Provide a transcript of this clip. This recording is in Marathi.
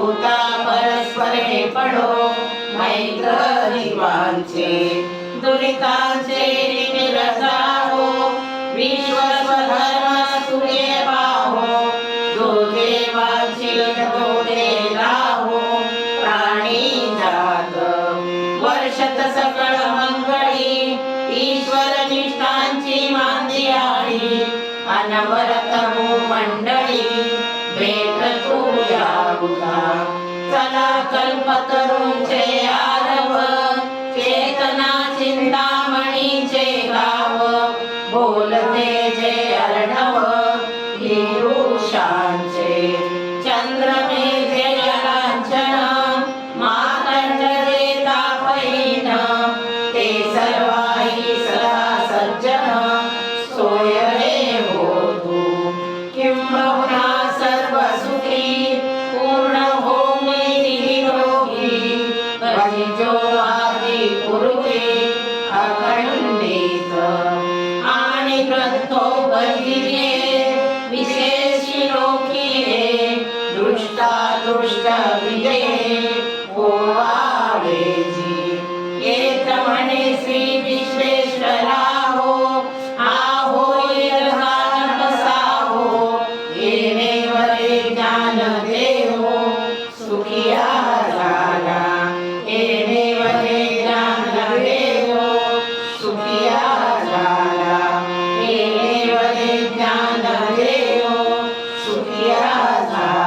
दूता परस्परे पडो मैत्र जीवांचे दुरितांचे निमिर जावो विश्व स्वधर्म सूर्य पाहो जो देवाची तो दे लाहो प्राणी जात वर्षत सकळ मंगळी ईश्वर निष्ठांची मांदियाळी अनवरत मंडळी भेट तू यावुला चला कल्पतरूंचे आरव चेतना चिंतामणीचे गाव बोलते जे अर्णव हिरुषांचे चंद्रमेघे जलांचन मातंड जे तापहीन ते सर्वाही सदा सज्जन सोय रे होतु किंबहुना सर्व सुखी पूर्ण होमी निरोगी भजिजो आदि पुरुषे अखंडित आणि ग्रंथोपरिये विशेषी लोकीये दृष्टा दृष्ट विजये होवावेजी एक म्हणे श्री विश्वेश्वरा हो आहो यथानप साहो येणे वरे ज्ञान देहो सुखिया झाला येणे वरे ज्ञान देहो सुखिया झाला येणे वरे ज्ञान देहो सुखिया झाला